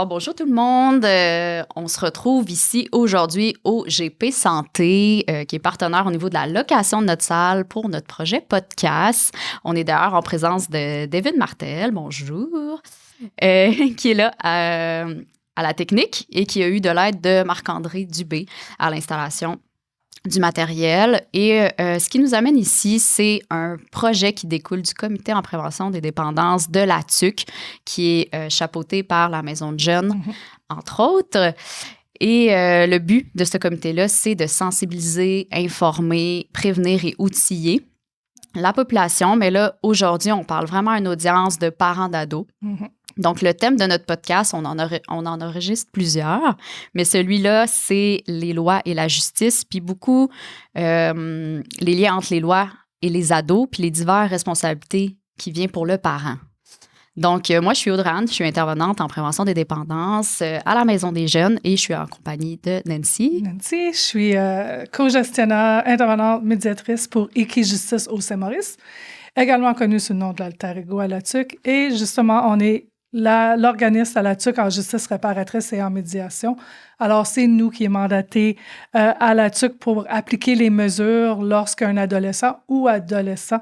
Alors, bonjour tout le monde. On se retrouve ici aujourd'hui au GP Santé, qui est partenaire au niveau de la location de notre salle pour notre projet podcast. On est d'ailleurs en présence de David Martel, bonjour, qui est là à la technique et qui a eu de l'aide de Marc-André Dubé à l'installation du matériel. Et ce qui nous amène ici, c'est un projet qui découle du Comité en prévention des dépendances de la TUC, qui est chapeauté par la Maison de jeunes, entre autres. Et le but de ce comité-là, c'est de sensibiliser, informer, prévenir et outiller la population. Mais là, aujourd'hui, on parle vraiment à une audience de parents d'ados. Donc, le thème de notre podcast, on en enregistre plusieurs, mais celui-là, c'est les lois et la justice, puis beaucoup les liens entre les lois et les ados, puis les diverses responsabilités qui viennent pour le parent. Donc, moi, je suis Audrey-Anne, je suis intervenante en prévention des dépendances à la Maison des jeunes et je suis en compagnie de Nancy. Nancy, je suis co-gestionnaire, intervenante, médiatrice pour Équijustice au Saint-Maurice, également connue sous le nom de l'Alter Ego à la TUC. Et justement, on est l'organisme à la TUC en justice réparatrice et en médiation. Alors, c'est nous qui est mandaté à la TUC pour appliquer les mesures lorsqu'un adolescent ou adolescent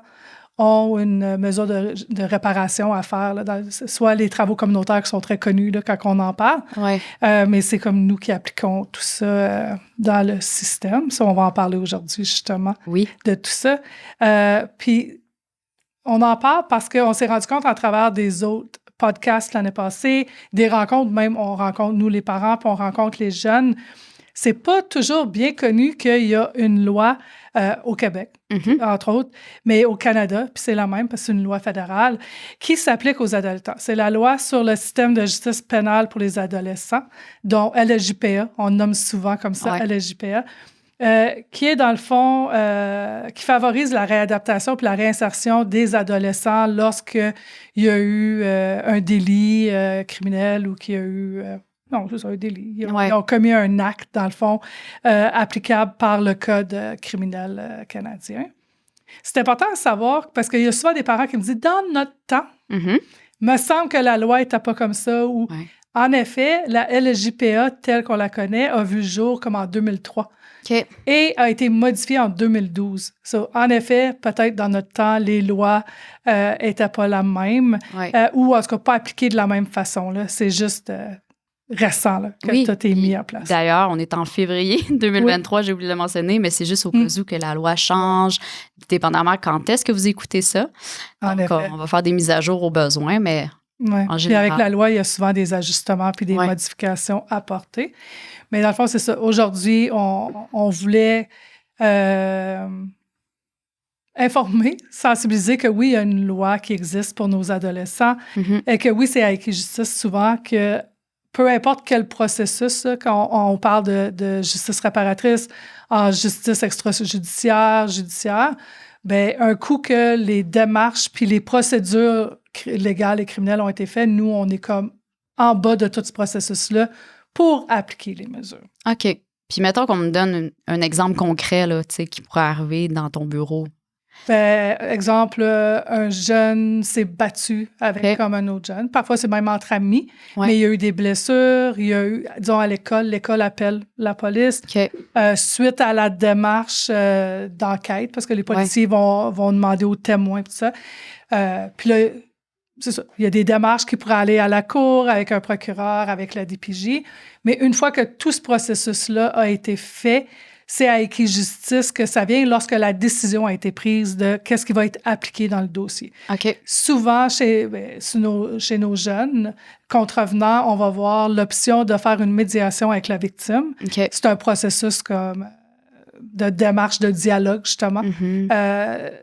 ont une mesure de réparation à faire, là, soit les travaux communautaires qui sont très connus là, quand on en parle, mais c'est comme nous qui appliquons tout ça dans le système. Ça, on va en parler aujourd'hui, justement, de tout ça. Puis, on en parle parce qu'on s'est rendu compte à travers des autres podcasts l'année passée, des rencontres, même on rencontre, nous les parents, puis on rencontre les jeunes. C'est pas toujours bien connu qu'il y a une loi au Québec, entre autres, mais au Canada, puis c'est la même parce que c'est une loi fédérale qui s'applique aux adolescents. C'est la loi sur le système de justice pénale pour les adolescents, dont LSJPA, on nomme souvent comme ça LSJPA, qui est dans le fond, qui favorise la réadaptation puis la réinsertion des adolescents lorsqu'il y a eu un délit criminel ou qu'il y a eu... non, c'est un délit. Ils ont commis un acte, dans le fond, applicable par le Code criminel canadien. C'est important à savoir, parce qu'il y a souvent des parents qui me disent, dans notre temps, me semble que la loi n'était pas comme ça, ou en effet, la LSJPA, telle qu'on la connaît, a vu le jour comme en 2003. Et a été modifiée en 2012. En effet, peut-être dans notre temps, les lois n'étaient pas la même, ou en tout cas pas appliquées de la même façon. Là. C'est juste récent là, que tout est mis en place. D'ailleurs, on est en février 2023, j'ai oublié de le mentionner, mais c'est juste au cas où que la loi change, dépendamment quand est-ce que vous écoutez ça. Donc, on va faire des mises à jour au besoin, mais... en général. Puis avec la loi, il y a souvent des ajustements puis des modifications apportées. Mais dans le fond, c'est ça. Aujourd'hui, on voulait informer, sensibiliser que oui, il y a une loi qui existe pour nos adolescents et que oui, c'est à Équijustice souvent que peu importe quel processus, là, quand on parle de justice réparatrice, en justice extrajudiciaire, judiciaire, bien, un coup que les démarches puis les procédures légales et criminelles ont été faites, nous, on est comme en bas de tout ce processus-là pour appliquer les mesures. OK. Puis mettons qu'on me donne un exemple concret là, qui pourrait arriver dans ton bureau. Ben, exemple, un jeune s'est battu avec comme un autre jeune. Parfois, c'est même entre amis, mais il y a eu des blessures. Il y a eu, disons, à l'école appelle la police. Suite à la démarche d'enquête, parce que les policiers vont demander aux témoins tout ça. Puis là, c'est ça. Il y a des démarches qui pourraient aller à la cour avec un procureur, avec la DPJ. Mais une fois que tout ce processus-là a été fait, c'est à Équijustice que ça vient lorsque la décision a été prise de qu'est-ce qui va être appliqué dans le dossier. Souvent, chez nos jeunes contrevenants, on va voir l'option de faire une médiation avec la victime. C'est un processus comme de démarche de dialogue, justement.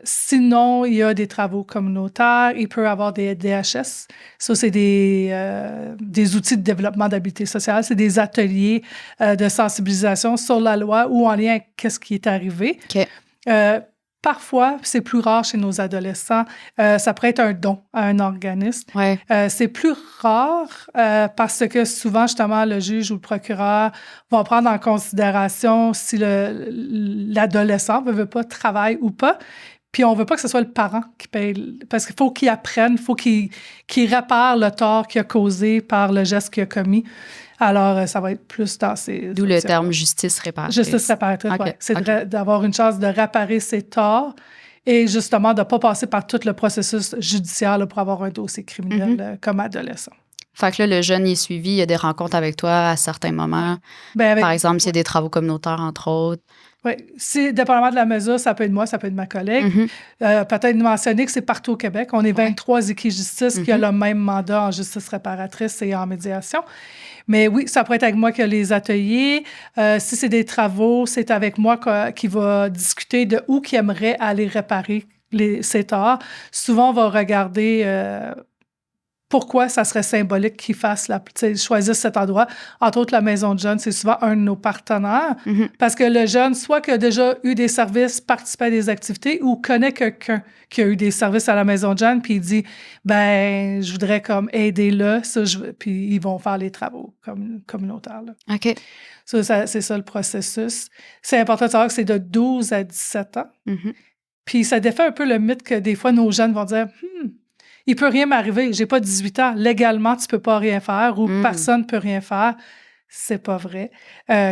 Sinon, il y a des travaux communautaires. Il peut y avoir des DHS. Ça, c'est des outils de développement d'habileté sociale. C'est des ateliers de sensibilisation sur la loi ou en lien avec ce qui est arrivé. Parfois, c'est plus rare chez nos adolescents, ça pourrait être un don à un organisme. C'est plus rare parce que souvent, justement, le juge ou le procureur vont prendre en considération si l'adolescent ne veut pas travailler ou pas. Puis on veut pas que ce soit le parent qui paye, parce qu'il faut qu'il apprenne, il faut qu'il répare le tort qu'il a causé par le geste qu'il a commis. Alors, ça va être plus dans ces... D'où le terme justice réparatrice. Justice réparatrice, oui. C'est d'avoir une chance de réparer ses torts et justement de ne pas passer par tout le processus judiciaire là, pour avoir un dossier criminel comme adolescent. Fait que là, le jeune est suivi, il y a des rencontres avec toi à certains moments. Par exemple, s'il y a des travaux communautaires, entre autres. Oui, dépendamment de la mesure, ça peut être moi, ça peut être ma collègue. Peut-être mentionner que c'est partout au Québec. On est 23 Équijustice qui ont le même mandat en justice réparatrice et en médiation. Mais oui, ça pourrait être avec moi que les ateliers. Si c'est des travaux, c'est avec moi qui va discuter de où qui aimerait aller réparer ces torts. Souvent, on va regarder pourquoi ça serait symbolique qu'ils choisissent cet endroit. Entre autres, la Maison de jeunes, c'est souvent un de nos partenaires parce que le jeune, soit qu'il a déjà eu des services, participé à des activités ou connaît quelqu'un qui a eu des services à la Maison de jeunes puis il dit, ben je voudrais comme aider là, puis ils vont faire les travaux communautaires. Là. OK. Ça, c'est ça le processus. C'est important de savoir que c'est de 12 à 17 ans. Puis ça défait un peu le mythe que des fois, nos jeunes vont dire, il peut rien m'arriver, j'ai pas 18 ans. Légalement, tu peux pas rien faire ou personne peut rien faire. C'est pas vrai.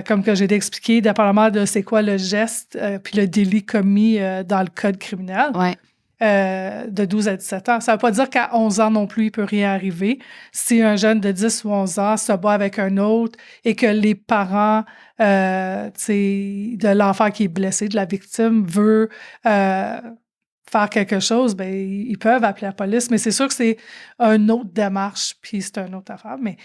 Comme que j'ai expliqué, dépendamment de c'est quoi le geste puis le délit commis dans le code criminel, de 12 à 17 ans. Ça veut pas dire qu'à 11 ans non plus, il peut rien arriver. Si un jeune de 10 ou 11 ans se bat avec un autre et que les parents de l'enfant qui est blessé, de la victime, veut... faire quelque chose, ben ils peuvent appeler la police, mais c'est sûr que c'est une autre démarche, puis c'est une autre affaire. Mais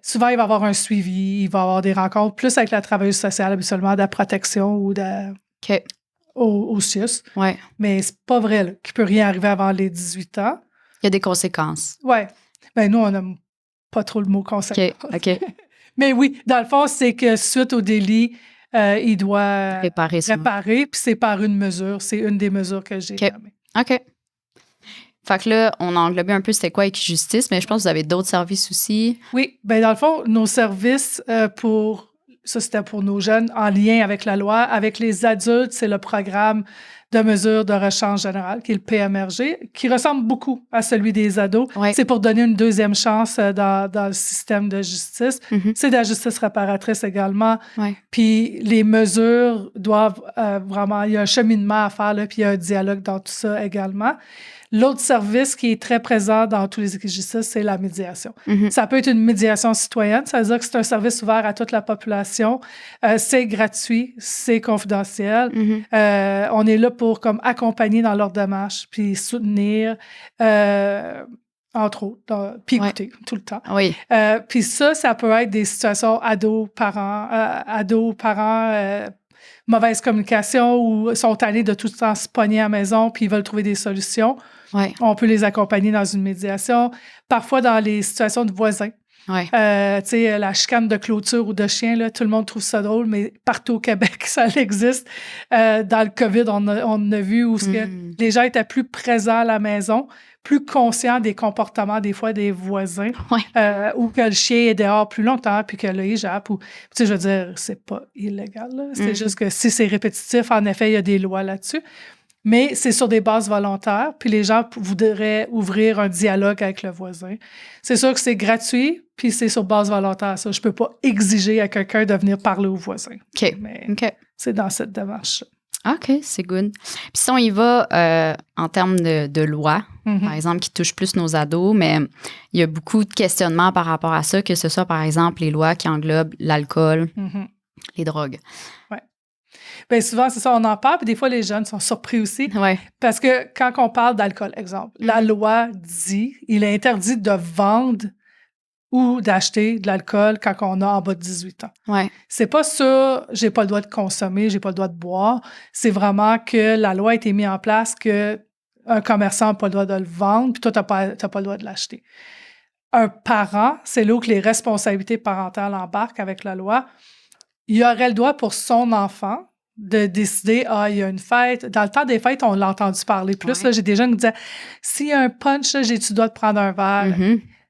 souvent, il va y avoir un suivi, il va y avoir des rencontres, plus avec la travailleuse sociale, habituellement, de la protection ou au CIUS. Ouais. Mais c'est pas vrai qu'il peut rien arriver avant les 18 ans. Il y a des conséquences. Oui. Ben nous, on n'aime pas trop le mot conséquence. OK. Mais oui, dans le fond, c'est que suite au délit, il doit réparer, puis c'est par une mesure. C'est une des mesures que j'ai nommées. OK. Fait que là, on a englobé un peu c'était quoi Équijustice, mais je pense que vous avez d'autres services aussi. Oui, bien dans le fond, nos services ça c'était pour nos jeunes en lien avec la loi. Avec les adultes, c'est le programme de mesures de rechange générale, qui est le PMRG, qui ressemble beaucoup à celui des ados. Ouais. C'est pour donner une deuxième chance dans le système de justice. C'est de la justice réparatrice également. Ouais. Puis les mesures doivent vraiment... Il y a un cheminement à faire, là, puis il y a un dialogue dans tout ça également. L'autre service qui est très présent dans tous les Équijustice, c'est la médiation. Ça peut être une médiation citoyenne, ça veut dire que c'est un service ouvert à toute la population. C'est gratuit, c'est confidentiel. On est là pour comme accompagner dans leur démarche, puis soutenir, entre autres, puis écouter tout le temps. Oui. Puis ça peut être des situations ados-parents, mauvaise communication ou sont tannés de tout le temps se pogner à la maison puis ils veulent trouver des solutions. Ouais. On peut les accompagner dans une médiation. Parfois, dans les situations de voisins. Ouais. Tu sais, la chicane de clôture ou de chien, là, tout le monde trouve ça drôle, mais partout au Québec, ça existe. Dans le COVID, on a vu où les gens étaient plus présents à la maison, plus conscients des comportements, des fois, des voisins, ou que le chien est dehors plus longtemps, puis que là, il jappe. Tu sais, je veux dire, c'est pas illégal, là. C'est juste que si c'est répétitif, en effet, il y a des lois là-dessus. Mais c'est sur des bases volontaires, puis les gens voudraient ouvrir un dialogue avec le voisin. C'est sûr que c'est gratuit, puis c'est sur base volontaire, ça. Je peux pas exiger à quelqu'un de venir parler au voisin. OK. Mais OK. c'est dans cette démarche. OK, c'est good. Puis si on y va en termes de loi, par exemple, qui touche plus nos ados, mais il y a beaucoup de questionnements par rapport à ça, que ce soit, par exemple, les lois qui englobent l'alcool, les drogues. Oui. Bien, souvent, c'est ça, on en parle, puis des fois, les jeunes sont surpris aussi. Ouais. Parce que quand on parle d'alcool, exemple, la loi dit il est interdit de vendre ou d'acheter de l'alcool quand on a en bas de 18 ans. Ouais. C'est pas ça, j'ai pas le droit de consommer, j'ai pas le droit de boire. C'est vraiment que la loi a été mise en place que un commerçant n'a pas le droit de le vendre, puis toi, t'as pas le droit de l'acheter. Un parent, c'est là où que les responsabilités parentales embarquent avec la loi. Il aurait le droit pour son enfant de décider, il y a une fête. Dans le temps des fêtes, on l'a entendu parler plus. Là, j'ai des jeunes qui disaient, s'il y a un punch, là, tu dois te prendre un verre.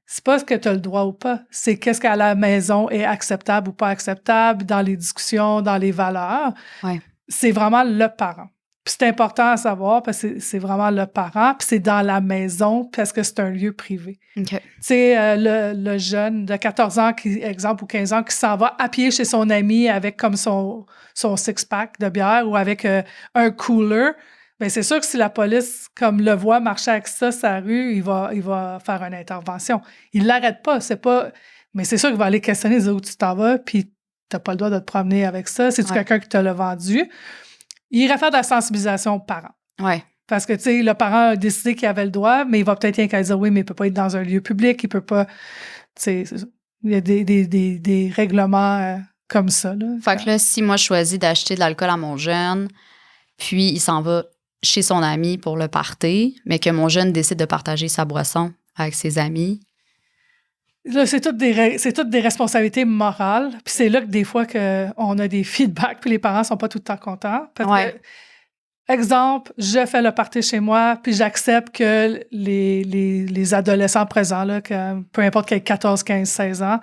C'est pas ce que tu as le droit ou pas. C'est qu'est-ce qu'à la maison est acceptable ou pas acceptable dans les discussions, dans les valeurs. Ouais. C'est vraiment le parent. Puis c'est important à savoir parce que c'est vraiment le parent, puis c'est dans la maison parce que c'est un lieu privé. OK. Tu sais, le jeune de 14 ans, exemple, ou 15 ans, qui s'en va à pied chez son ami avec comme son six-pack de bière ou avec un cooler, bien, c'est sûr que si la police, comme le voit marcher avec ça sur la rue, il va faire une intervention. Il l'arrête pas, c'est pas... Mais c'est sûr qu'il va aller questionner où tu t'en vas, puis t'as pas le droit de te promener avec ça. C'est-tu quelqu'un qui te l'a vendu? Il irait faire de la sensibilisation aux parents. Ouais. Parce que, tu sais, le parent a décidé qu'il avait le droit, mais il va peut-être rien qu'à dire oui, mais il peut pas être dans un lieu public, il peut pas... Tu sais, il y a des règlements comme ça, là. Fait que là, si moi, je choisis d'acheter de l'alcool à mon jeune, puis il s'en va chez son ami pour le party, mais que mon jeune décide de partager sa boisson avec ses amis... Là, c'est toutes des responsabilités morales. Puis c'est là que des fois on a des feedbacks, puis les parents sont pas tout le temps contents. Parce que, exemple, je fais le party chez moi, puis j'accepte que les adolescents présents, là, que, peu importe qu'ils aient 14, 15, 16 ans,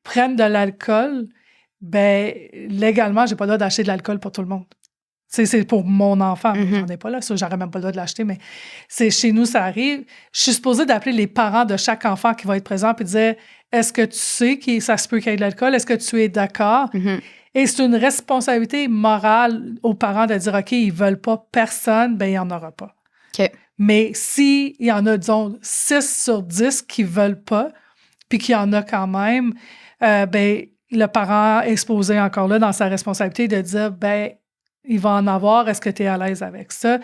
prennent de l'alcool. Ben légalement, j'ai pas le droit d'acheter de l'alcool pour tout le monde. C'est pour mon enfant. J'en ai pas là, ça, j'aurais même pas le droit de l'acheter, mais c'est chez nous, ça arrive. Je suis supposée d'appeler les parents de chaque enfant qui va être présent puis dire est-ce que tu sais que ça se peut qu'il y ait de l'alcool? Est-ce que tu es d'accord? Et c'est une responsabilité morale aux parents de dire OK, ils veulent pas personne, ben il y en aura pas. OK. Mais s'il y en a, disons, 6 sur 10 qui veulent pas, puis qu'il y en a quand même, ben le parent est exposé encore là dans sa responsabilité de dire ben il va en avoir, est-ce que tu es à l'aise avec ça?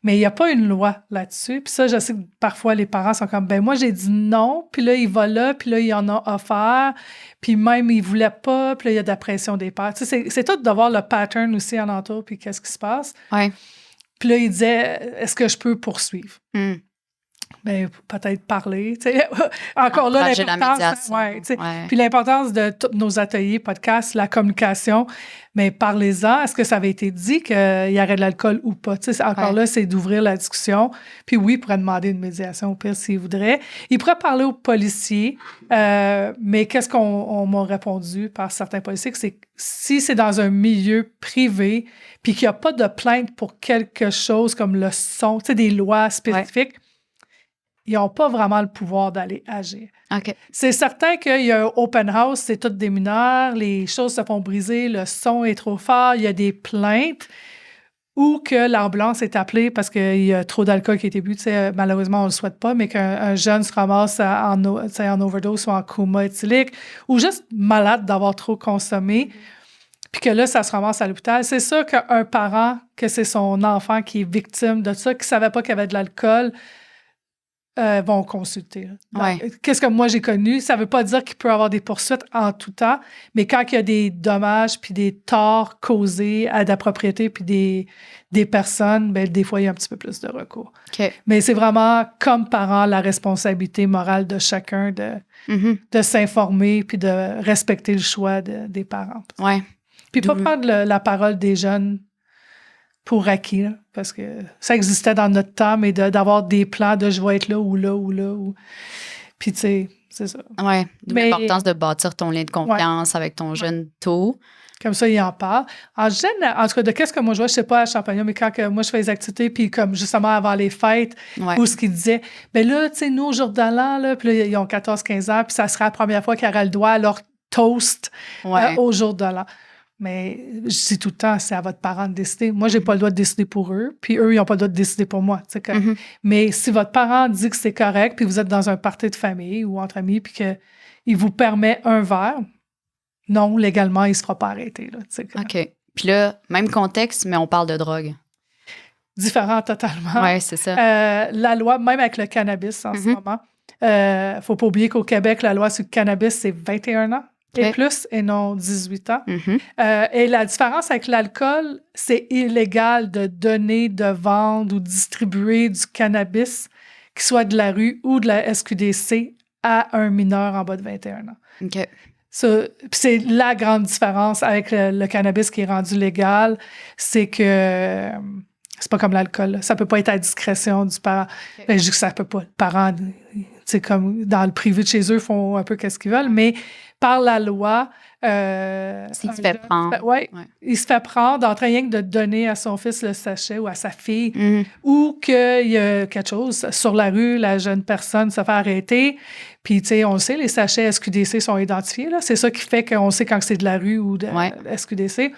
Mais il n'y a pas une loi là-dessus. Puis ça, je sais que parfois, les parents sont comme, ben moi, j'ai dit non, puis là, il va là, puis là, il en a offert, puis même, il ne voulait pas, puis là, il y a de la pression des pères. Tu sais, c'est tout de voir le pattern aussi en entour, puis qu'est-ce qui se passe. Ouais. Puis là, il disait, est-ce que je peux poursuivre? Ben, peut-être parler, tu sais. Encore là, l'importance, Puis l'importance de tous nos ateliers, podcasts, la communication, mais parlez-en. Est-ce que ça avait été dit qu'il y aurait de l'alcool ou pas? Tu sais, encore là, c'est d'ouvrir la discussion. Puis oui, il pourrait demander une médiation au pire s'il voudrait. Il pourrait parler aux policiers, mais qu'est-ce qu'on m'a répondu par certains policiers, que c'est si c'est dans un milieu privé, puis qu'il n'y a pas de plainte pour quelque chose comme le son, tu sais, des lois spécifiques, ils n'ont pas vraiment le pouvoir d'aller agir. Okay. C'est certain qu'il y a un open house, c'est tous des mineurs, les choses se font briser, le son est trop fort, il y a des plaintes ou que l'ambulance est appelée parce qu'il y a trop d'alcool qui a été bu. Malheureusement, on ne le souhaite pas, mais qu'un jeune se ramasse en overdose ou en coma éthylique ou juste malade d'avoir trop consommé. Puis que là, ça se ramasse à l'hôpital. C'est sûr qu'un parent, que c'est son enfant qui est victime de ça, qui ne savait pas qu'il y avait de l'alcool, vont consulter. Qu'est-ce que moi j'ai connu? Ça ne veut pas dire qu'il peut y avoir des poursuites en tout temps, mais quand il y a des dommages puis des torts causés à la propriété puis des personnes, ben, des fois, il y a un petit peu plus de recours. Okay. Mais c'est vraiment, comme parent, la responsabilité morale de chacun de s'informer puis de respecter le choix des parents. Ouais. Puis pas prendre la parole des jeunes pour acquis, là, parce que ça existait dans notre temps, mais d'avoir des plans de je vais être là ou là ou là. Puis, tu sais, c'est ça. Oui, l'importance de bâtir ton lien de confiance avec ton jeune tôt. Comme ça, il en parle. En tout cas, de qu'est-ce que moi je vois, je sais pas à Champagnon, mais quand moi je fais les activités, puis comme justement avant les fêtes, où ce qu'ils disaient, ben là, tu sais, nous, au jour de l'an, là, puis là, ils ont 14-15 ans, puis ça sera la première fois qu'ils auraient le droit à leur toast au jour de l'an. Mais je dis tout le temps, c'est à votre parent de décider. Moi, j'ai pas le droit de décider pour eux, puis eux, ils n'ont pas le droit de décider pour moi. Mais si votre parent dit que c'est correct, puis vous êtes dans un party de famille ou entre amis, puis qu'il vous permet un verre, non, légalement, il ne se fera pas arrêter. Là, OK. Puis là, même contexte, mais on parle de drogue. Différent totalement. Oui, c'est ça. La loi, même avec le cannabis en ce moment, ne faut pas oublier qu'au Québec, la loi sur le cannabis, c'est 21 ans. Et plus, et non 18 ans. Et la différence avec l'alcool, c'est illégal de donner, de vendre ou distribuer du cannabis, qui soit de la rue ou de la SQDC, à un mineur en bas de 21 ans. OK. C'est la grande différence avec le cannabis qui est rendu légal, c'est que c'est pas comme l'alcool. Là. Ça peut pas être à discrétion du parent. Okay. Je dis que ça peut pas. Le parent, c'est comme dans le privé de chez eux, ils font un peu qu'est-ce qu'ils veulent, mais par la loi... S'il se fait prendre. Ouais. Il se fait prendre en train rien que de donner à son fils le sachet ou à sa fille, ou qu'il y a quelque chose sur la rue, la jeune personne se fait arrêter. Puis, tu sais, on le sait, les sachets SQDC sont identifiés. Là. C'est ça qui fait qu'on sait quand c'est de la rue ou de SQDC.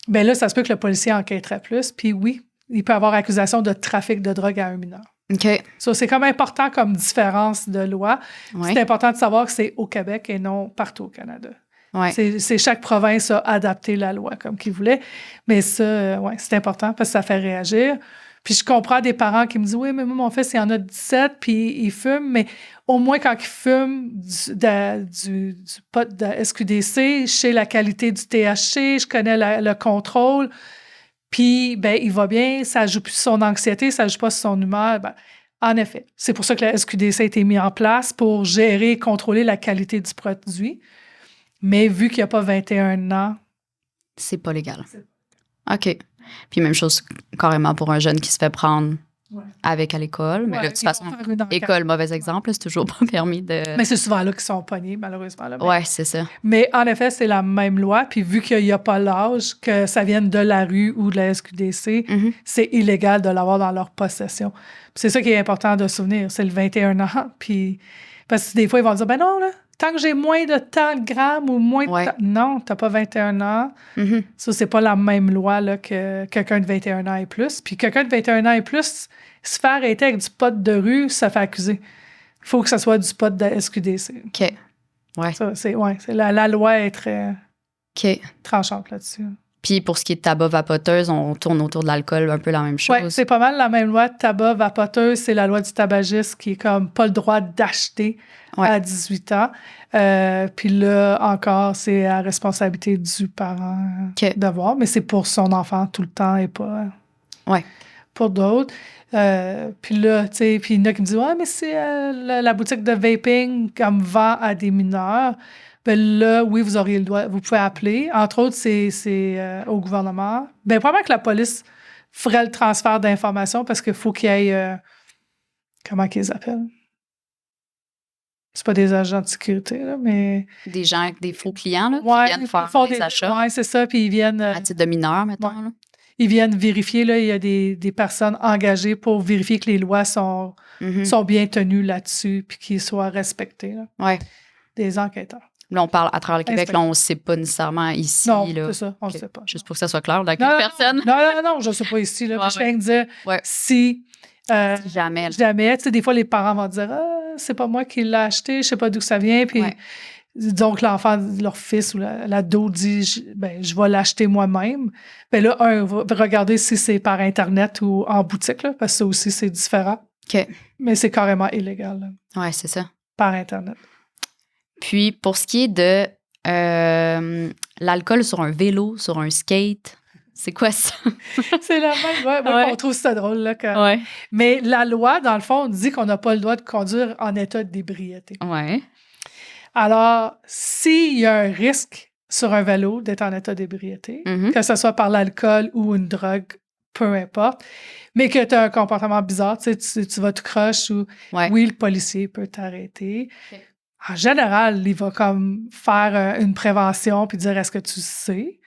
Bien là, ça se peut que le policier enquêterait plus. Puis oui, il peut avoir accusation de trafic de drogue à un mineur. OK. Ça, c'est comme important comme différence de loi. Ouais. C'est important de savoir que c'est au Québec et non partout au Canada. Ouais. C'est chaque province a adapté la loi comme qu'il voulait. Mais ça, c'est important parce que ça fait réagir. Puis je comprends des parents qui me disent « Oui, mais moi, mon fils, il en a 17, puis il fume. » Mais au moins, quand il fume du pot de SQDC, je sais la qualité du THC, je connais le contrôle. Puis, ben, il va bien, ça ne joue plus sur son anxiété, ça ne joue pas sur son humeur. Ben, en effet, c'est pour ça que la SQDC a été mis en place pour gérer et contrôler la qualité du produit. Mais vu qu'il n'y a pas 21 ans... C'est pas légal. OK. Puis même chose carrément pour un jeune qui se fait prendre avec à l'école. Mais là, de toute façon, école, mauvais exemple, c'est toujours pas permis de... Mais c'est souvent là qu'ils sont pognés, malheureusement. Oui, c'est ça. Mais en effet, c'est la même loi. Puis vu qu'il n'y a pas l'âge, que ça vienne de la rue ou de la SQDC, c'est illégal de l'avoir dans leur possession. Puis c'est ça qui est important de se souvenir. C'est le 21 ans. Puis... Parce que des fois, ils vont dire, ben non, là, tant que j'ai moins de tant de grammes ou moins de temps... Non, t'as pas 21 ans. Ça, c'est pas la même loi là, que quelqu'un de 21 ans et plus. Puis quelqu'un de 21 ans et plus, se faire arrêter avec du pot de rue, ça fait accuser. Il faut que ça soit du pot de SQDC. OK. Ouais. Ça, la loi est très tranchante là-dessus. Puis pour ce qui est de tabac vapoteuse, on tourne autour de l'alcool, un peu la même chose. Oui, c'est pas mal la même loi. Tabac vapoteuse, c'est la loi du tabagisme qui est comme pas le droit d'acheter à 18 ans. Puis là, encore, c'est à responsabilité du parent de voir, mais c'est pour son enfant tout le temps et pas pour d'autres. Puis là, tu sais, puis il y en a qui me disent « Ouais, mais c'est la boutique de vaping comme vend à des mineurs. » Ben là, oui, vous auriez le droit, vous pouvez appeler. Entre autres, c'est au gouvernement. Ben probablement que la police ferait le transfert d'informations parce qu'il faut qu'il y ait... comment qu'ils appellent? C'est pas des agents de sécurité, là, mais... Des gens, des faux clients, là, qui viennent faire des achats. Oui, c'est ça, puis ils viennent... à titre de mineur, mettons, là. Ils viennent vérifier, là, il y a des personnes engagées pour vérifier que les lois sont bien tenues là-dessus puis qu'ils soient respectées, là. Oui. Des enquêteurs. Là, on parle à travers le Québec, là, on ne sait pas nécessairement ici. Non, là. c'est ça, on ne sait pas. Juste pour que ça soit clair, d'accord, personne. Non, je ne sais pas ici. Là, je viens de dire, si jamais. Tu sais, des fois, les parents vont dire, c'est pas moi qui l'ai acheté, je ne sais pas d'où ça vient. Puis, donc, l'enfant, leur fils ou l'ado dit, je vais l'acheter moi-même. Bien là, regardez si c'est par Internet ou en boutique, là, parce que ça aussi, c'est différent. OK. Mais c'est carrément illégal. Oui, c'est ça. Par Internet. Puis, pour ce qui est de l'alcool sur un vélo, sur un skate, c'est quoi ça? C'est la même. On trouve ça drôle. Là, Mais la loi, dans le fond, dit qu'on n'a pas le droit de conduire en état d'ébriété. Oui. Alors, s'il y a un risque sur un vélo d'être en état d'ébriété, que ce soit par l'alcool ou une drogue, peu importe, mais que tu as un comportement bizarre, tu vas tout croche ou oui, le policier peut t'arrêter. Okay. En général, il va comme faire une prévention puis dire est-ce que tu sais.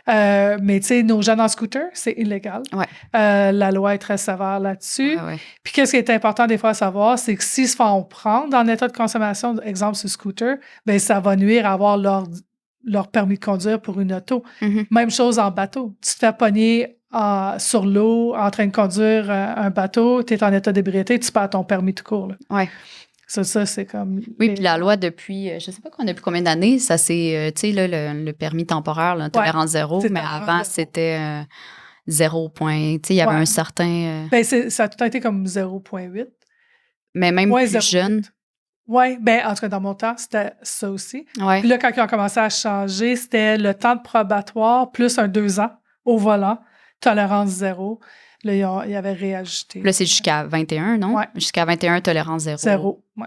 Mais tu sais, nos jeunes en scooter, c'est illégal. Ouais. La loi est très sévère là-dessus. Puis qu'est-ce qui est important des fois à savoir, c'est que s'ils se font prendre en état de consommation, exemple sur scooter, bien ça va nuire à avoir leur permis de conduire pour une auto. Même chose en bateau. Tu te fais pogner sur l'eau en train de conduire un bateau, tu es en état d'ébriété, tu perds ton permis tout court. Oui. Ça, c'est comme... Oui, puis la loi, depuis, je ne sais pas depuis combien d'années, ça c'est, tu sais, là, le permis temporaire, là, tolérance zéro, mais avant, c'était 0 point, tu sais, il y avait un certain... Ben, ça a tout été comme 0,8. Mais même plus jeune. Oui, ben en tout cas, dans mon temps, c'était ça aussi. Ouais. Puis là, quand ils ont commencé à changer, c'était le temps de probatoire plus 2 ans au volant, tolérance zéro. Là, ils avaient réajusté. Là, c'est jusqu'à 21, non? Ouais. Jusqu'à 21, tolérance zéro. Zéro, oui.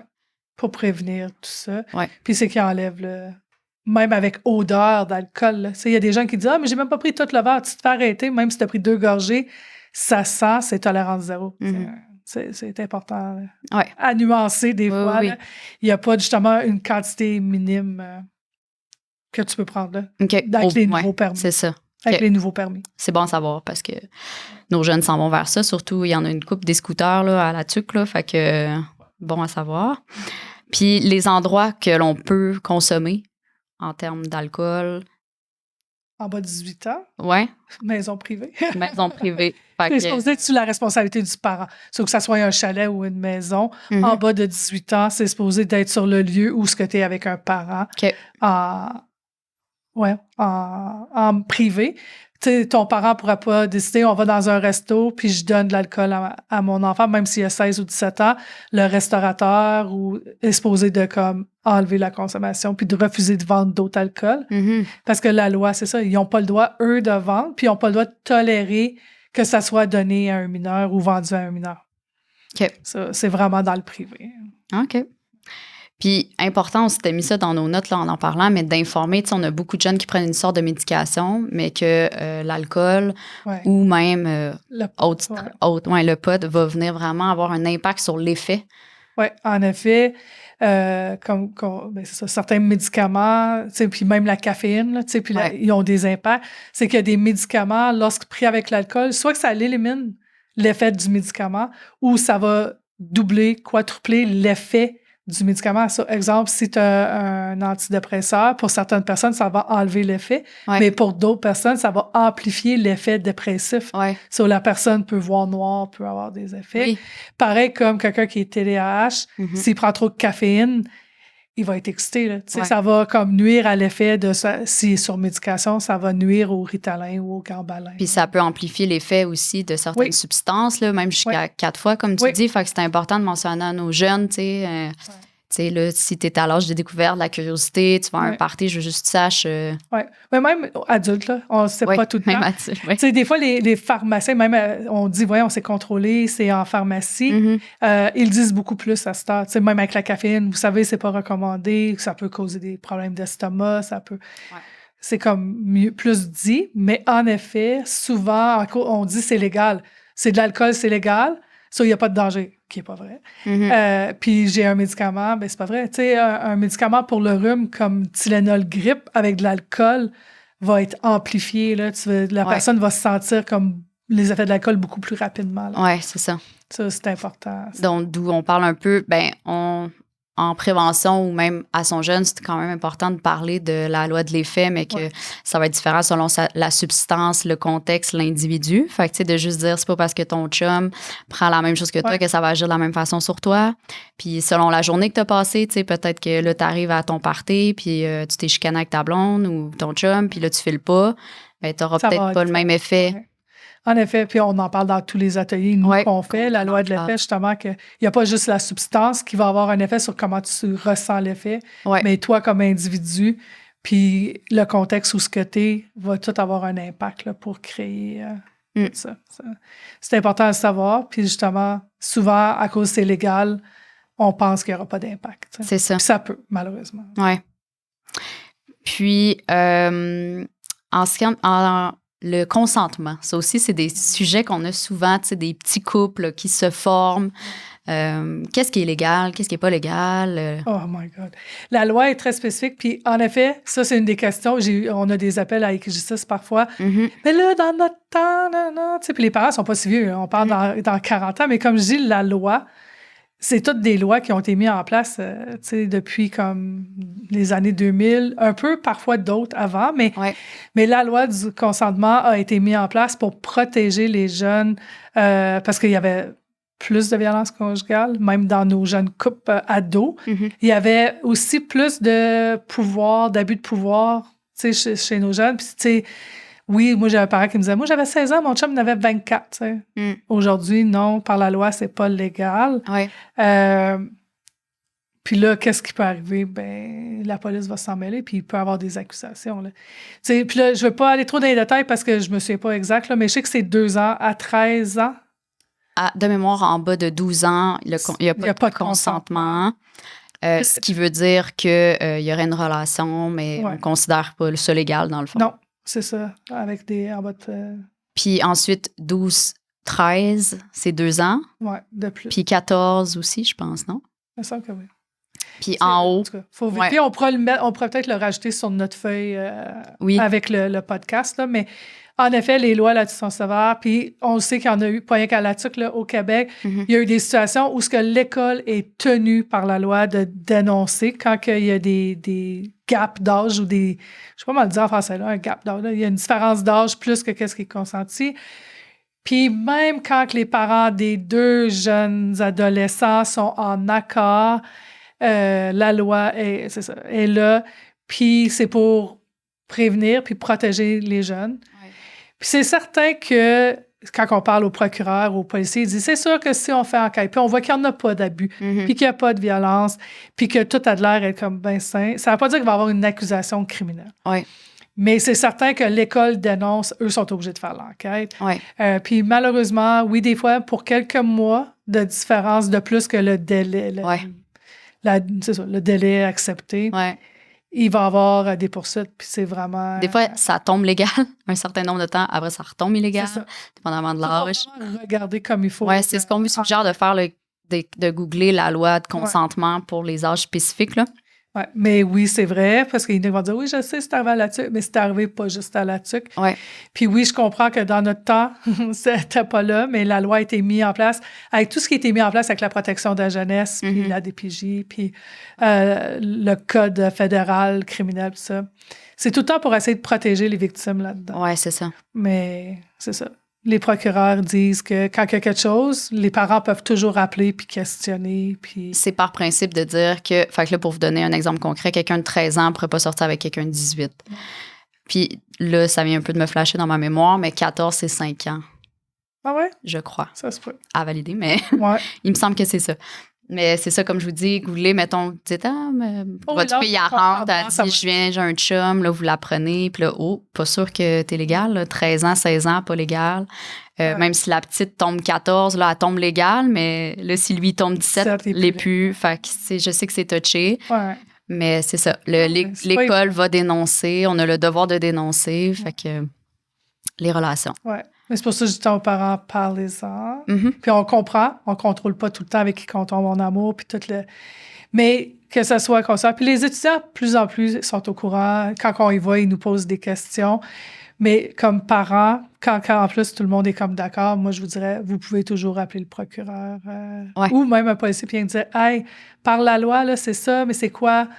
Pour prévenir tout ça. Ouais. Puis c'est qu'ils enlèvent même avec odeur d'alcool. Il y a des gens qui disent « Ah, mais j'ai même pas pris tout le verre. » Tu te fais arrêter, même si tu as pris 2 gorgées, ça sent, c'est tolérance zéro. c'est important Ouais. à nuancer des fois. Oui. Là. Il n'y a pas justement une quantité minime que tu peux prendre là, avec les nouveaux permis. C'est ça. Avec les nouveaux permis. C'est bon à savoir parce que nos jeunes s'en vont vers ça. Surtout, il y en a une couple des scooters là, à la tuque, là, fait que bon à savoir. Puis les endroits que l'on peut consommer en termes d'alcool. En bas de 18 ans. Ouais. Maison privée. Maison privée. C'est supposé être sous la responsabilité du parent. Sauf que ça soit un chalet ou une maison. En bas de 18 ans, c'est supposé d'être sur le lieu où tu es avec un parent. OK. En privé. Tu sais, ton parent ne pourra pas décider, on va dans un resto, puis je donne de l'alcool à mon enfant, même s'il a 16 ou 17 ans. Le restaurateur est supposé de comme enlever la consommation, puis de refuser de vendre d'autres alcools. Parce que la loi, c'est ça, ils n'ont pas le droit, eux, de vendre, puis ils n'ont pas le droit de tolérer que ça soit donné à un mineur ou vendu à un mineur. OK. Ça, c'est vraiment dans le privé. OK. Puis, important, on s'était mis ça dans nos notes là, en parlant, mais d'informer, tu sais, on a beaucoup de jeunes qui prennent une sorte de médication, mais que l'alcool ou même le pot va venir vraiment avoir un impact sur l'effet. Oui, en effet, ben c'est ça, certains médicaments, tu sais, puis même la caféine, là, tu sais, puis ils ont des impacts. C'est qu'il y a des médicaments, lorsque pris avec l'alcool, soit que ça élimine l'effet du médicament ou ça va doubler, quadrupler l'effet du médicament. Ça, exemple, si tu as un antidépresseur, pour certaines personnes, ça va enlever l'effet, mais pour d'autres personnes, ça va amplifier l'effet dépressif. So, la personne peut voir noir, peut avoir des effets. Oui. Pareil comme quelqu'un qui est TDAH, s'il prend trop de caféine, il va être excité. Là. Ça va comme nuire à l'effet de s'il est sur médication, ça va nuire au Ritalin ou au Garbalin. Puis ça peut amplifier l'effet aussi de certaines substances, là, même jusqu'à 4 fois, comme tu dis. Fait que c'est important de mentionner à nos jeunes, tu sais. Tu sais, là, si tu es à l'âge de découverte, de la curiosité, tu vas à un party, je veux juste que tu saches. Oui, mais même adulte, là, on ne sait pas tout le temps. Adulte, tu sais, des fois, les pharmaciens, même on dit, voyons, on s'est contrôlé, c'est en pharmacie. Ils disent beaucoup plus à cette heure. Tu sais, même avec la caféine, vous savez, c'est pas recommandé, ça peut causer des problèmes d'estomac, ça peut. C'est comme mieux, plus dit. Mais en effet, souvent, on dit c'est légal. C'est de l'alcool, c'est légal. Ça, il n'y a pas de danger, qui n'est pas vrai. Puis j'ai un médicament, ben c'est pas vrai. Tu sais, un médicament pour le rhume comme Tylenol grippe avec de l'alcool va être amplifié. Là. La personne va se sentir comme les effets de l'alcool beaucoup plus rapidement. Oui, c'est ça. Ça, c'est important. Donc, d'où on parle un peu, en prévention ou même à son jeune, c'est quand même important de parler de la loi de l'effet, mais que ça va être différent selon la substance, le contexte, l'individu. Fait que, tu sais, de juste dire, c'est pas parce que ton chum prend la même chose que toi que ça va agir de la même façon sur toi. Puis, selon la journée que tu as passée, tu sais, peut-être que là, tu arrives à ton party, puis tu t'es chicané avec ta blonde ou ton chum, puis là, tu files pas. Ben, tu n'auras peut-être pas le même effet. Ouais. En effet, puis on en parle dans tous les ateliers qu'on fait, la loi de l'effet, justement, qu'il n'y a pas juste la substance qui va avoir un effet sur comment tu ressens l'effet, mais toi, comme individu, puis le contexte où ce que tu es va tout avoir un impact là, pour créer tout ça. C'est important de savoir, puis justement, souvent, à cause que c'est légal, on pense qu'il n'y aura pas d'impact. C'est ça. Puis ça peut, malheureusement. Oui. Puis, le consentement, ça aussi, c'est des sujets qu'on a souvent, tu sais, des petits couples qui se forment. Qu'est-ce qui est légal? Qu'est-ce qui n'est pas légal? Oh my God. La loi est très spécifique. Puis, en effet, ça, c'est une des questions. On a des appels à Équijustice parfois. Mais là, dans notre temps, tu sais, puis les parents ne sont pas si vieux. On parle dans 40 ans. Mais comme je dis, la loi, c'est toutes des lois qui ont été mises en place tu sais, depuis comme les années 2000, un peu parfois d'autres avant, mais la loi du consentement a été mise en place pour protéger les jeunes parce qu'il y avait plus de violence conjugale, même dans nos jeunes couples ados. Il y avait aussi plus de pouvoir, d'abus de pouvoir tu sais, chez nos jeunes. Puis, tu sais, oui, moi, j'avais un parent qui me disait, moi, j'avais 16 ans, mon chum en avait 24. Tu sais. Aujourd'hui, non, par la loi, c'est pas légal. Puis là, qu'est-ce qui peut arriver? Ben, la police va s'en mêler, puis il peut y avoir des accusations. Là. Tu sais, puis là, je ne veux pas aller trop dans les détails parce que je me souviens pas exact, là, mais je sais que c'est 2 ans à 13 ans. De mémoire, en bas de 12 ans, il n'y a pas de consentement. Ce qui veut dire qu'il y aurait une relation, mais on ne considère pas ça légal, dans le fond. Non, c'est ça, avec des en bas de... Puis ensuite, 12, 13, c'est 2 ans. Ouais, de plus. Puis 14 aussi, je pense, non? Il me semble que oui. Puis en haut. En tout cas, faut vérifier. On pourrait peut-être le rajouter sur notre feuille avec le podcast, là, mais en effet, les lois là-dessus sont sévères. Puis on sait qu'il y en a eu, pas rien qu'à la TUC, là, au Québec, il y a eu des situations où ce que l'école est tenue par la loi de dénoncer quand il y a des gaps d'âge ou des... Je sais pas comment le dire en français, là, un gap d'âge. Là, il y a une différence d'âge plus que qu'est-ce qui est consenti. Puis même quand les parents des 2 jeunes adolescents sont en accord, la loi est là, puis c'est pour prévenir puis protéger les jeunes. Ouais. Puis c'est certain que quand on parle au procureur, aux policiers, ils disent c'est sûr que si on fait enquête, puis on voit qu'il n'y en a pas d'abus, puis qu'il n'y a pas de violence, puis que tout a de l'air être comme bien sain, ça ne veut pas dire qu'il va y avoir une accusation criminelle. Ouais. Mais c'est certain que l'école dénonce, eux sont obligés de faire l'enquête. Ouais. Puis malheureusement, oui, des fois, pour quelques mois de différence de plus que le délai, c'est ça, le délai accepté, il va y avoir des poursuites, puis c'est vraiment... Des fois, ça tombe légal un certain nombre de temps, après ça retombe illégal, dépendamment de l'âge. Il faut regarder comme il faut. Oui, c'est ce qu'on me suggère de faire, de googler la loi de consentement pour les âges spécifiques, là. Ouais, mais oui, c'est vrai, parce qu'ils vont dire, oui, je sais, c'est arrivé à la TUC, mais c'est arrivé pas juste à la TUC. Ouais. Puis oui, je comprends que dans notre temps, c'était pas là, mais la loi a été mise en place, avec tout ce qui a été mis en place avec la protection de la jeunesse, puis la DPJ, puis le code fédéral criminel, tout ça. C'est tout le temps pour essayer de protéger les victimes là-dedans. Oui, c'est ça. Mais c'est ça. Les procureurs disent que quand il y a quelque chose, les parents peuvent toujours appeler puis questionner. Puis... C'est par principe de dire que, fait que là, pour vous donner un exemple concret, quelqu'un de 13 ans ne pourrait pas sortir avec quelqu'un de 18. Puis là, ça vient un peu de me flasher dans ma mémoire, mais 14, c'est 5 ans. Ah ouais? Je crois. Ça se peut. À valider, mais il me semble que c'est ça. Mais c'est ça, comme je vous dis, googlez, mettons, vous dites, votre fille, elle rentre, elle dit, j'ai un chum, là, vous l'apprenez, puis là, pas sûr que t'es légal, là, 13 ans, 16 ans, pas légal. Même si la petite tombe 14, là, elle tombe légale, mais là, si lui tombe 17, l'est plus. Fait que je sais que c'est touché. Ouais. Mais c'est ça. L'école va dénoncer, on a le devoir de dénoncer, fait que les relations. Ouais. Mais c'est pour ça que je dis aux parents, parlez-en. Puis on comprend, on ne contrôle pas tout le temps avec qui on tombe en amour, puis tout le... Mais que ce soit comme ça. Puis les étudiants, de plus en plus, sont au courant. Quand on y va, ils nous posent des questions. Mais comme parents, quand en plus tout le monde est comme d'accord, moi, je vous dirais, vous pouvez toujours appeler le procureur ou même un policier puis dire « Hey, par la loi, là, c'est ça, mais c'est quoi? »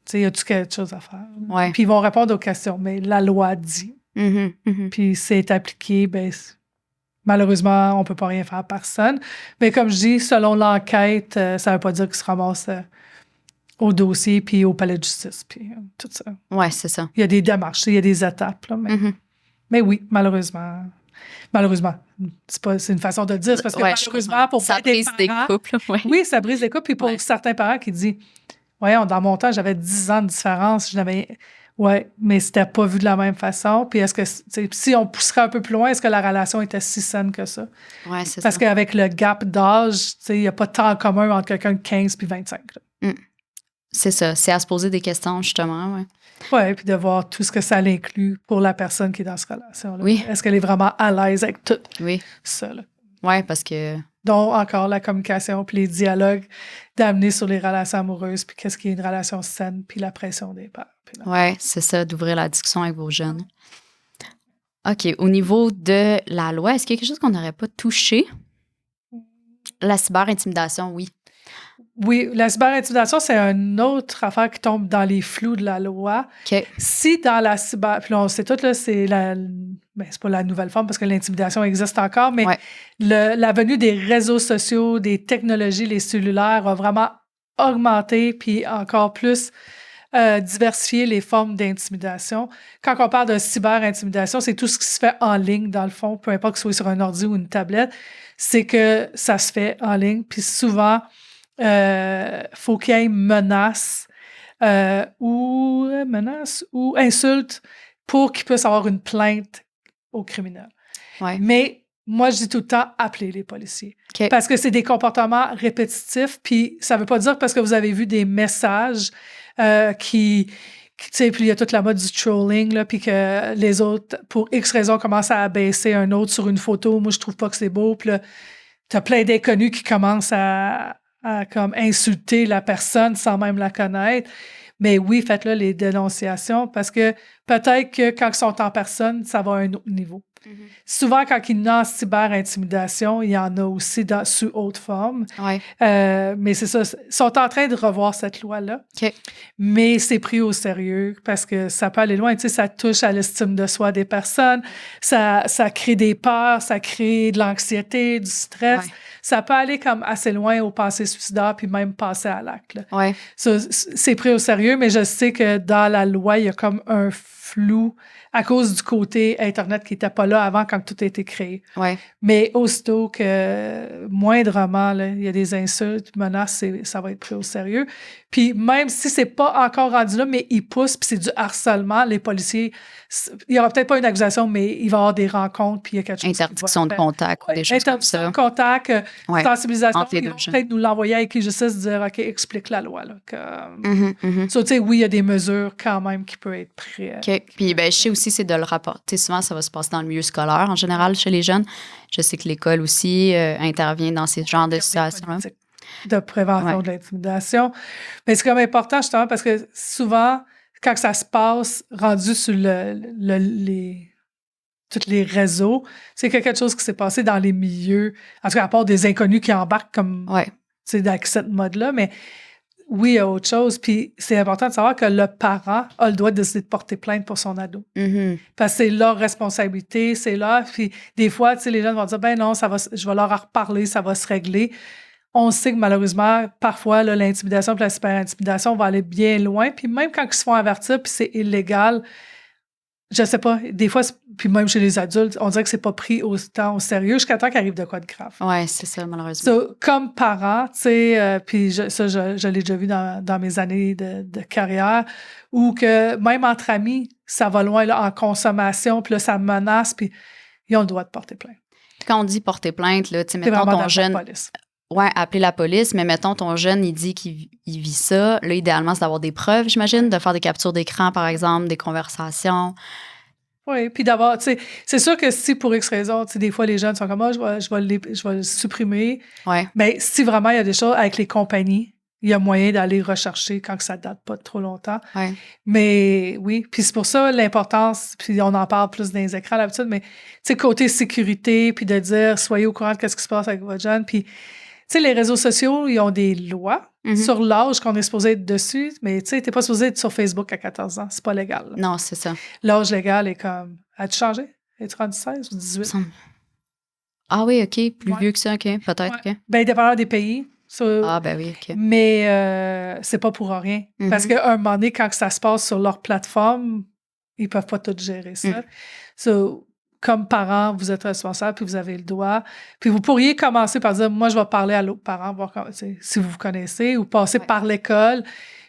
Tu sais, y a-tu quelque chose à faire? Ouais. Puis ils vont répondre aux questions. Mais la loi dit... Puis c'est appliqué, ben, malheureusement, on ne peut pas rien faire à personne. Mais comme je dis, selon l'enquête, ça ne veut pas dire qu'ils se ramassent au dossier puis au palais de justice, puis tout ça. Oui, c'est ça. Il y a des démarches, il y a des étapes. Là, mais oui, malheureusement, c'est une façon de le dire. C'est parce que malheureusement, pour ça brise des couples. Oui, ça brise des couples. Puis pour certains parents qui disent, voyons, dans mon temps, j'avais 10 ans de différence, oui, mais c'était pas vu de la même façon. Puis est-ce que, si on pousserait un peu plus loin, est-ce que la relation était si saine que ça? Oui, c'est ça. Parce qu'avec le gap d'âge, il n'y a pas de temps commun entre quelqu'un de 15 puis 25. C'est ça. C'est à se poser des questions, justement. Oui, puis de voir tout ce que ça inclut pour la personne qui est dans cette relation-là. Oui. Est-ce qu'elle est vraiment à l'aise avec tout ça? Oui, parce que... Donc, encore la communication puis les dialogues d'amener sur les relations amoureuses, puis qu'est-ce qui est une relation saine, puis la pression des pères. Oui, c'est ça, d'ouvrir la discussion avec vos jeunes. OK. Au niveau de la loi, est-ce qu'il y a quelque chose qu'on n'aurait pas touché? La cyber-intimidation, oui. Oui, la cyber-intimidation, c'est une autre affaire qui tombe dans les flous de la loi. OK. Si dans la cyber... Puis là, on sait tout, là, c'est pas la nouvelle forme parce que l'intimidation existe encore, mais la venue des réseaux sociaux, des technologies, les cellulaires a vraiment augmenté puis encore plus diversifié les formes d'intimidation. Quand on parle de cyber-intimidation, c'est tout ce qui se fait en ligne, dans le fond, peu importe que ce soit sur un ordi ou une tablette, c'est que ça se fait en ligne. Puis souvent... faut qu'il y ait menace ou insulte pour qu'il puisse avoir une plainte au criminel. Ouais. Mais moi, je dis tout le temps, appelez les policiers. Okay. Parce que c'est des comportements répétitifs, puis ça ne veut pas dire parce que vous avez vu des messages qui Tu sais, puis il y a toute la mode du trolling, là, puis que les autres, pour X raisons, commencent à abaisser un autre sur une photo. Moi, je trouve pas que c'est beau. Puis là, t'as plein d'inconnus qui commencent à comme insulter la personne sans même la connaître. Mais oui, faites-le les dénonciations parce que peut-être que quand ils sont en personne, ça va à un autre niveau. Souvent, quand il y en a en cyber-intimidation, il y en a aussi sous haute forme. Ouais. Mais c'est ça, ils sont en train de revoir cette loi-là. OK. Mais c'est pris au sérieux parce que ça peut aller loin. Tu sais, ça touche à l'estime de soi des personnes, ça crée des peurs, ça crée de l'anxiété, du stress. Ouais. Ça peut aller comme assez loin aux pensées suicidaires puis même passer à l'acte, là. Ouais. Ça, c'est pris au sérieux, mais je sais que dans la loi, il y a comme un flou à cause du côté Internet qui n'était pas là avant quand tout a été créé. Ouais. Mais aussitôt que, moindrement, là, il y a des insultes, menaces, ça va être pris au sérieux. Puis même si c'est pas encore rendu là, mais ils poussent, puis c'est du harcèlement, les policiers, il y aura peut-être pas une accusation, mais il va y avoir des rencontres, puis il y a quelque chose Interdiction de qui va faire. contact, des choses comme Interdiction ça. de contact, Ouais. sensibilisation. Entre les Ils deux vont jeunes. peut-être nous l'envoyer avec justice, dire, OK, explique la loi. Là, que, Mhm, mhm. So, tu sais, oui, il y a des mesures quand même qui peuvent être prises. OK. Puis, ben, je sais aussi, c'est de le rapporter. Souvent, ça va se passer dans le milieu scolaire, en général, chez les jeunes. Je sais que l'école aussi intervient dans ces genres de situations-là. De prévention Ouais. de l'intimidation. Mais c'est comme important, justement, parce que souvent, quand ça se passe rendu sur tous les réseaux, c'est quelque chose qui s'est passé dans les milieux, en tout cas, à part des inconnus qui embarquent comme, Ouais. tu sais, dans cette mode-là, mais oui, il y a autre chose. Puis c'est important de savoir que le parent a le droit de décider de porter plainte pour son ado. Mhm. Parce que c'est leur responsabilité, c'est leur. Puis des fois, tu sais, les jeunes vont dire, ben non, je vais leur en reparler, ça va se régler. On sait que malheureusement, parfois, là, l'intimidation et la cyber-intimidation va aller bien loin. Puis même quand ils se font avertir, puis c'est illégal, je sais pas, des fois, puis même chez les adultes, on dirait que c'est pas pris autant au sérieux jusqu'à temps qu'il arrive de quoi de grave. Ouais, c'est ça, malheureusement. So, comme parent, tu sais, puis je l'ai déjà vu dans mes années de carrière, où que même entre amis, ça va loin là, en consommation, puis là, ça menace, puis ils ont le droit de porter plainte. Quand on dit porter plainte, là, tu sais, C'est mettons vraiment ton dans jeune. la police. Ouais, appeler la police, mais mettons ton jeune, il dit qu'il vit ça. Là, idéalement, c'est d'avoir des preuves, j'imagine, de faire des captures d'écran, par exemple, des conversations. Oui, puis d'avoir, tu sais, c'est sûr que si pour X raison, tu sais, des fois, les jeunes sont comme, ah, je vais le supprimer. Ouais. Mais si vraiment il y a des choses avec les compagnies, il y a moyen d'aller rechercher quand que ça date pas de trop longtemps. Ouais. Mais oui, puis c'est pour ça l'importance, puis on en parle plus dans les écrans d'habitude, mais tu sais, côté sécurité, puis de dire, soyez au courant de ce qui se passe avec votre jeune, puis tu sais, les réseaux sociaux, ils ont des lois sur l'âge qu'on est supposé être dessus, mais tu sais, t'es pas supposé être sur Facebook à 14 ans, c'est pas légal. Là. Non, c'est ça. L'âge légal est comme, as-tu changé? Es-tu rendu 16 ou 18? Ah oui, OK, plus Ouais. vieux que ça, OK, peut-être, Ouais. OK. Ben, dépendant des pays. Ah, ben oui, OK. Mais c'est pas pour rien. Parce qu'à un moment donné, quand ça se passe sur leur plateforme, ils peuvent pas tout gérer ça. So, comme parent, vous êtes responsable, puis vous avez le droit. Puis vous pourriez commencer par dire, moi, je vais parler à l'autre parent, voir si vous vous connaissez, ou passer par l'école.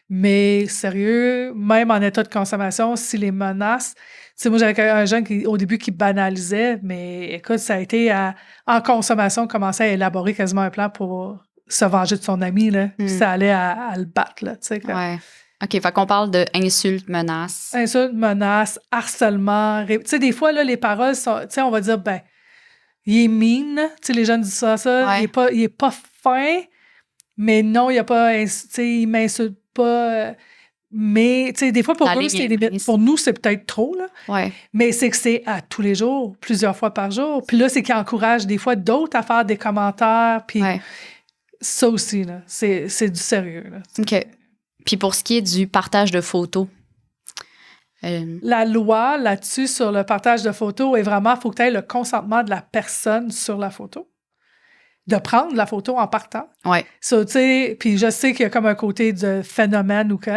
Mais sérieux, même en état de consommation, si les menaces... Tu sais, moi, j'avais un jeune au début qui banalisait, mais écoute, ça a été en consommation, commencer à élaborer quasiment un plan pour se venger de son ami, là. Puis ça allait à le battre, là, tu sais. Ouais. OK, fait qu'on parle d'insultes, menaces. Insultes, menaces, harcèlement. Tu sais, des fois, là, les paroles sont... Tu sais, on va dire, ben, il est mean, là. Tu sais, les jeunes disent ça. Ouais. Il est pas fin, mais non, il y a pas... Tu sais, il m'insulte pas... mais, tu sais, des fois, pour eux, c'est limite. Pour nous, c'est peut-être trop, là. Ouais. Mais c'est que c'est à tous les jours, plusieurs fois par jour. Puis là, c'est qu'il encourage des fois d'autres à faire des commentaires. Puis ça aussi, là, c'est du sérieux, là. OK. Puis pour ce qui est du partage de photos. La loi là-dessus, sur le partage de photos, est vraiment, il faut que tu aies le consentement de la personne sur la photo. De prendre la photo en partant. Ouais. So, tu sais, puis je sais qu'il y a comme un côté de phénomène ou que...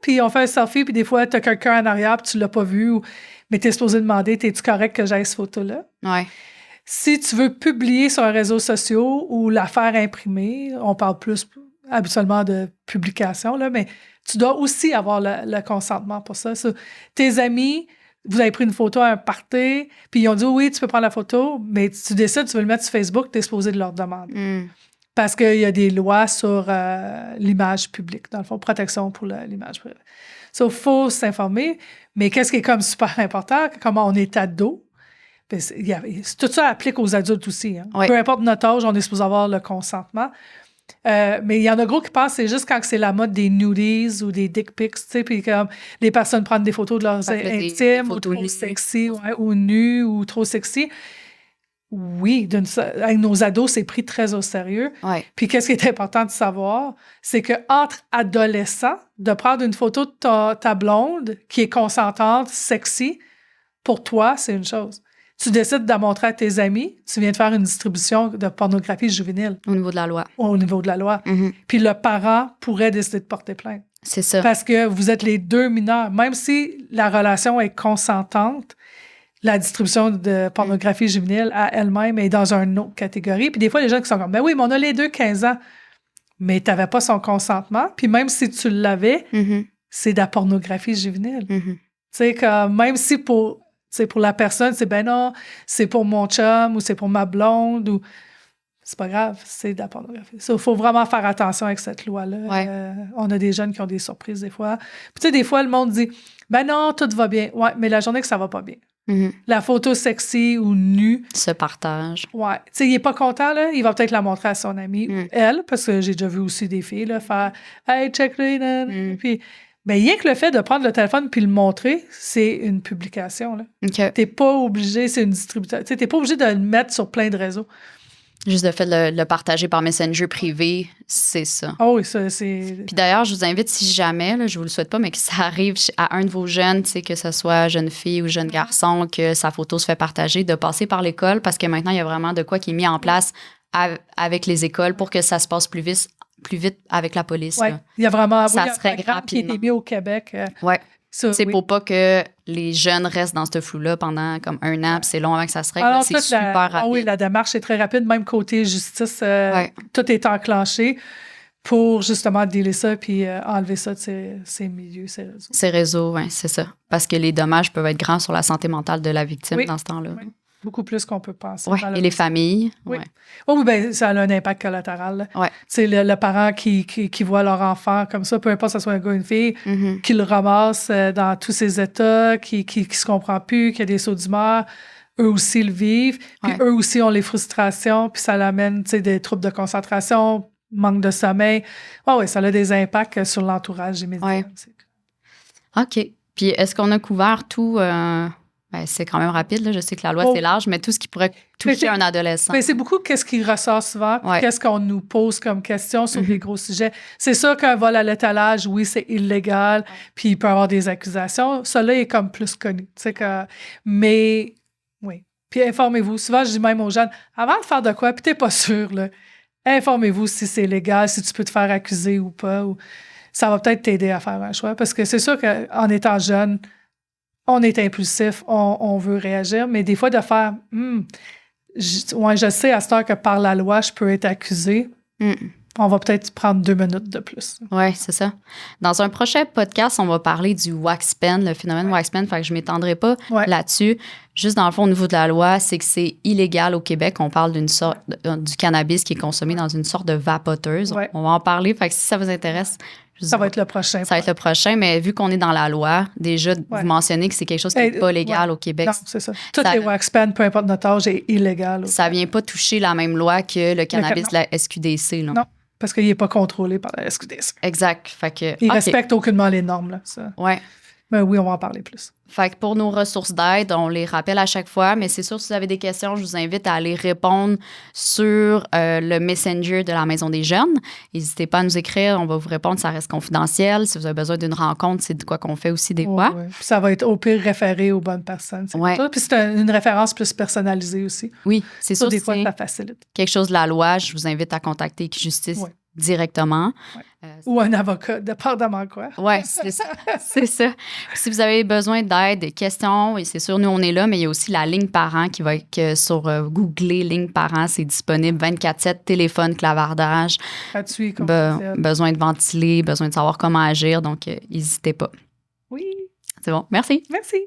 Puis on fait un selfie, puis des fois, tu as quelqu'un en arrière, puis tu l'as pas vu, mais tu es supposé demander, t'es-tu correct que j'aille cette photo-là? Ouais. Si tu veux publier sur un réseau social ou la faire imprimer, on parle plus habituellement de publication, là, mais tu dois aussi avoir le consentement pour ça. So, tes amis, vous avez pris une photo à un party, puis ils ont dit oui, tu peux prendre la photo, mais tu décides, tu veux le mettre sur Facebook, tu es supposé de leur demander. Parce qu'il y a des lois sur l'image publique, dans le fond, protection pour l'image publique. Il faut s'informer. Mais qu'est-ce qui est comme super important, comment on est ado, tout ça applique aux adultes aussi. Hein. Oui. Peu importe notre âge, on est supposé avoir le consentement. Mais il y en a gros qui pensent, c'est juste quand c'est la mode des nudies ou des dick pics, tu sais, puis comme les personnes prennent des photos de leurs intimes ou trop sexy, ou nus ou trop sexy. Oui, avec nos ados, c'est pris très au sérieux. Ouais. Puis qu'est-ce qui est important de savoir, c'est qu'entre adolescents, de prendre une photo de ta blonde qui est consentante, sexy, pour toi, c'est une chose. Tu décides de la montrer à tes amis, tu viens de faire une distribution de pornographie juvénile. Au niveau de la loi. Au niveau de la loi. Mm-hmm. Puis le parent pourrait décider de porter plainte. C'est ça. Parce que vous êtes les deux mineurs. Même si la relation est consentante, la distribution de pornographie juvénile à elle-même est dans une autre catégorie. Puis des fois, les gens qui sont comme, ben oui, mais on a les deux 15 ans. Mais tu n'avais pas son consentement. Puis même si tu l'avais, c'est de la pornographie juvénile. Tu sais, comme même si pour la personne, c'est ben non, c'est pour mon chum ou c'est pour ma blonde ou c'est pas grave, c'est de la pornographie. Il faut vraiment faire attention avec cette loi-là. Ouais. On a des jeunes qui ont des surprises des fois. Puis tu sais, des fois, le monde dit, ben non, tout va bien. Ouais, mais la journée que ça va pas bien. La photo sexy ou nue. Se partage. Ouais. Tu sais, il est pas content, là. Il va peut-être la montrer à son ami ou elle, parce que j'ai déjà vu aussi des filles, là, faire hey, check-le. Puis, ben, rien que le fait de prendre le téléphone puis le montrer, c'est une publication, là. OK. T'es pas obligé, c'est une distribution. Tu sais, t'es pas obligé de le mettre sur plein de réseaux. Juste le fait de le partager par Messenger privé, c'est ça. Oh oui, ça, c'est... Puis d'ailleurs, je vous invite, si jamais, là, je vous le souhaite pas, mais que ça arrive à un de vos jeunes, tu sais, que ce soit jeune fille ou jeune garçon, que sa photo se fait partager, de passer par l'école, parce que maintenant, il y a vraiment de quoi qui est mis en place avec les écoles pour que ça se passe plus vite avec la police. Oui, là. il y a vraiment Ça un serait programme qui a été mis au Québec. Ouais. C'est oui. pour pas que les jeunes restent dans ce flou-là pendant comme un an, puis c'est long avant que ça se règle. Alors, c'est super rapide. Oui, la démarche est très rapide. Même côté justice, tout est enclenché pour justement dealer ça puis enlever ça de ces milieux, ces réseaux. Ces réseaux, oui, c'est ça. Parce que les dommages peuvent être grands sur la santé mentale de la victime dans ce temps-là. Oui. Beaucoup plus qu'on peut penser. Oui, et les familles. Oui. Ouais. Oui, bien, ça a un impact collatéral. Ouais. Tu sais, le parent qui voit leur enfant comme ça, peu importe que ce soit un gars ou une fille, qui le ramasse dans tous ses états, qui se comprend plus, qui a des sauts d'humeur, eux aussi le vivent. Puis eux aussi ont les frustrations, puis ça l'amène, tu sais, des troubles de concentration, manque de sommeil. Oui, ça a des impacts sur l'entourage immédiat. Ouais. OK. Puis est-ce qu'on a couvert tout... Ben, c'est quand même rapide, là. Je sais que la loi, c'est large, mais tout ce qui pourrait toucher un adolescent. Mais c'est beaucoup qu'est-ce qui ressort souvent, qu'est-ce qu'on nous pose comme question sur des gros sujets. C'est sûr qu'un vol à l'étalage, oui, c'est illégal, puis il peut y avoir des accusations. Cela est comme plus connu. Mais, oui. Puis informez-vous. Souvent, je dis même aux jeunes, avant de faire de quoi, puis t'es pas sûr, là, informez-vous si c'est légal, si tu peux te faire accuser ou pas. Ça va peut-être t'aider à faire un choix. Parce que c'est sûr qu'en étant jeune, on est impulsif, on veut réagir, mais des fois de faire je sais à cette heure que par la loi, je peux être accusé. On va peut-être prendre 2 minutes de plus. Oui, c'est ça. Dans un prochain podcast, on va parler du wax pen, le phénomène wax pen, fait que je ne m'étendrai pas là-dessus. Juste dans le fond, au niveau de la loi, c'est que c'est illégal au Québec. On parle d'une sorte du cannabis qui est consommé dans une sorte de vapoteuse. Ouais. On va en parler, fait que si ça vous intéresse, ça va être le prochain. Ça va être le prochain, mais vu qu'on est dans la loi, déjà, vous mentionnez que c'est quelque chose qui n'est pas légal au Québec. Non, c'est ça. Toutes les wax pens, peu importe notre âge, est illégal. Ça ne vient pas toucher la même loi que le cannabis de la SQDC. Là. Non, parce qu'il n'est pas contrôlé par la SQDC. Exact. Fait que, il ne respecte aucunement les normes. Là, ça. Ouais. Mais oui, on va en parler plus. Fait que pour nos ressources d'aide, on les rappelle à chaque fois, mais c'est sûr, si vous avez des questions, je vous invite à aller répondre sur le Messenger de la Maison des Jeunes. N'hésitez pas à nous écrire, on va vous répondre, ça reste confidentiel. Si vous avez besoin d'une rencontre, c'est de quoi qu'on fait aussi des fois. Ouais. Puis ça va être au pire référé aux bonnes personnes. Puis c'est une référence plus personnalisée aussi. Oui, c'est sûr. Des fois, ça facilite. Quelque chose de la loi, je vous invite à contacter Équijustice directement. Ou un avocat, dépendamment quoi. Oui, c'est ça. C'est ça. Si vous avez besoin d'aide, des questions, et c'est sûr, nous, on est là, mais il y a aussi la ligne parent qui va être sur Google, ligne parent, c'est disponible 24/7, téléphone, clavardage. Gratuit, besoin de ventiler, besoin de savoir comment agir, donc n'hésitez pas. Oui. C'est bon. Merci. Merci.